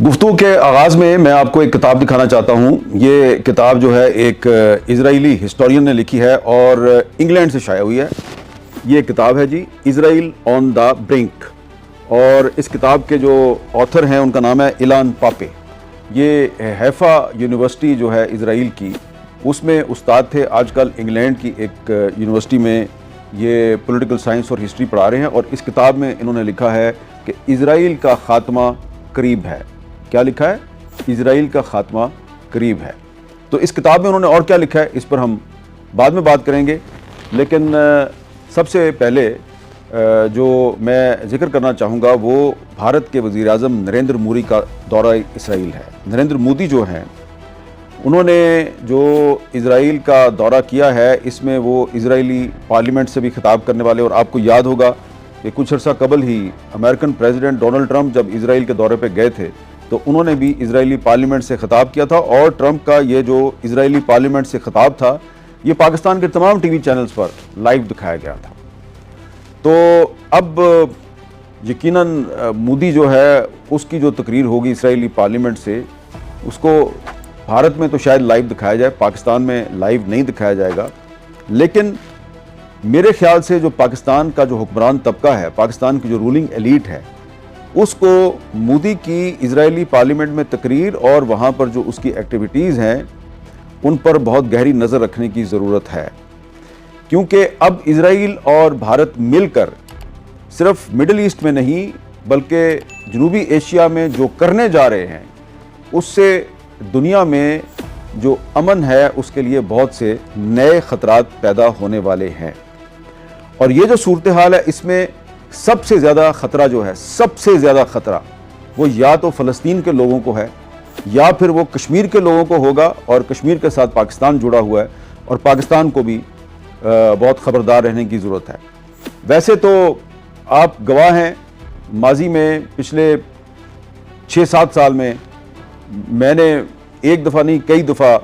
गुफ्तगू के आगाज़ में मैं आपको एक किताब दिखाना चाहता हूँ। ये किताब जो है एक इजरायली हिस्टोरियन ने लिखी है और इंग्लैंड से शाया हुई है। ये किताब है जी इजराइल ऑन द ब्रिंक, और इस किताब के जो ऑथर हैं उनका नाम है इलान पापे। ये हैफा यूनिवर्सिटी जो है इजराइल की, उसमें उस्ताद थे। आजकल इंग्लैंड की एक यूनिवर्सिटी में ये पॉलिटिकल साइंस और हिस्ट्री पढ़ा रहे हैं, और इस किताब में इन्होंने लिखा है कि इजराइल का ख़ात्मा करीब है। क्या लिखा है? इजराइल का ख़ात्मा करीब है। तो इस किताब में उन्होंने और क्या लिखा है इस पर हम बाद में बात करेंगे, लेकिन सबसे पहले जो मैं जिक्र करना चाहूँगा वो भारत के वज़ीर आज़म नरेंद्र मोदी का दौरा इसराइल है। नरेंद्र मोदी जो हैं, उन्होंने जो इजराइल का दौरा किया है, इसमें वो इजरायली पार्लियामेंट से भी खिताब करने वाले। और आपको याद होगा कि कुछ अर्सा कबल ही अमेरिकन प्रेसिडेंट डोनाल्ड ट्रंप जब इजराइल के दौरे पर गए थे तो उन्होंने भी इजरायली पार्लियामेंट से खिताब किया था, और ट्रंप का ये जो इजरायली पार्लियामेंट से खिताब था ये पाकिस्तान के तमाम टीवी चैनल्स पर लाइव दिखाया गया था। तो अब यकीनन मोदी जो है उसकी जो तकरीर होगी इजरायली पार्लियामेंट से, उसको भारत में तो शायद लाइव दिखाया जाए, पाकिस्तान में लाइव नहीं दिखाया जाएगा। लेकिन मेरे ख्याल से जो पाकिस्तान का जो हुक्मरान तबका है, पाकिस्तान की जो रूलिंग एलीट है, उसको मोदी की इजरायली पार्लियामेंट में तकरीर और वहाँ पर जो उसकी एक्टिविटीज़ हैं उन पर बहुत गहरी नज़र रखने की ज़रूरत है। क्योंकि अब इजराइल और भारत मिलकर सिर्फ मिडिल ईस्ट में नहीं बल्कि जनूबी एशिया में जो करने जा रहे हैं, उससे दुनिया में जो अमन है उसके लिए बहुत से नए ख़तरात पैदा होने वाले हैं। और ये जो सूरत हाल है, इसमें सबसे ज़्यादा ख़तरा जो है, सबसे ज़्यादा ख़तरा वो या तो फ़लस्तीन के लोगों को है या फिर वो कश्मीर के लोगों को होगा, और कश्मीर के साथ पाकिस्तान जुड़ा हुआ है और पाकिस्तान को भी बहुत ख़बरदार रहने की ज़रूरत है। वैसे तो आप गवाह हैं, माजी में पिछले 6-7 साल में मैंने एक दफ़ा नहीं कई दफ़ा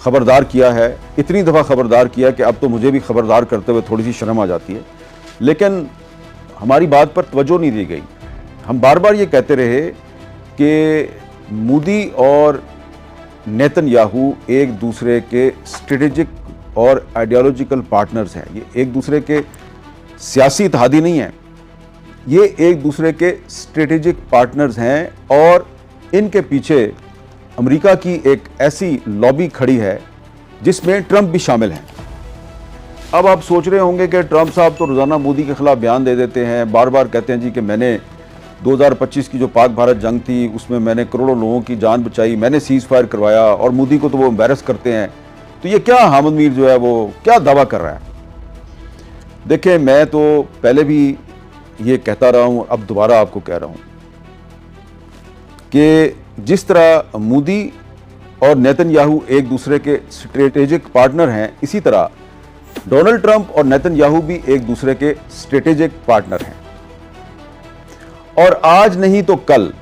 ख़बरदार किया है। इतनी दफ़ा ख़बरदार किया कि अब तो मुझे भी ख़बरदार करते हुए थोड़ी सी शर्म आ जाती है, लेकिन हमारी बात पर तवज्जो नहीं दी गई। हम बार बार ये कहते रहे कि मोदी और नेतन्याहू एक दूसरे के स्ट्रेटेजिक और आइडियोलॉजिकल पार्टनर्स हैं। ये एक दूसरे के सियासी इत्तेहादी नहीं हैं, ये एक दूसरे के स्ट्रेटेजिक पार्टनर्स हैं, और इनके पीछे अमेरिका की एक ऐसी लॉबी खड़ी है जिसमें ट्रंप भी शामिल हैं। अब आप सोच रहे होंगे कि ट्रंप साहब तो रोज़ाना मोदी के ख़िलाफ़ बयान दे देते हैं, बार बार कहते हैं जी कि मैंने 2025 की जो पाक भारत जंग थी उसमें मैंने करोड़ों लोगों की जान बचाई, मैंने सीज़ फायर करवाया, और मोदी को तो वो एम्बैरस करते हैं। तो ये क्या हामिद मीर जो है वो क्या दावा कर रहा है? देखिए, मैं तो पहले भी ये कहता रहा हूँ, अब दोबारा आपको कह रहा हूँ कि जिस तरह मोदी और नेतन्याहू एक दूसरे के स्ट्रेटेजिक पार्टनर हैं, इसी तरह डोनाल्ड ट्रंप और नेतन्याहू भी एक दूसरे के स्ट्रेटेजिक पार्टनर हैं। और आज नहीं तो कल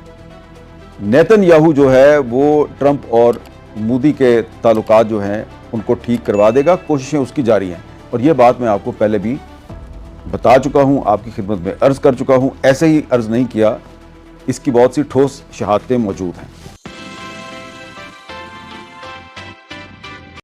नेतन्याहू जो है वो ट्रंप और मोदी के ताल्लुकात जो हैं उनको ठीक करवा देगा। कोशिशें उसकी जारी हैं, और ये बात मैं आपको पहले भी बता चुका हूं, आपकी खिदमत में अर्ज़ कर चुका हूं। ऐसे ही अर्ज़ नहीं किया, इसकी बहुत सी ठोस शहादतें मौजूद हैं।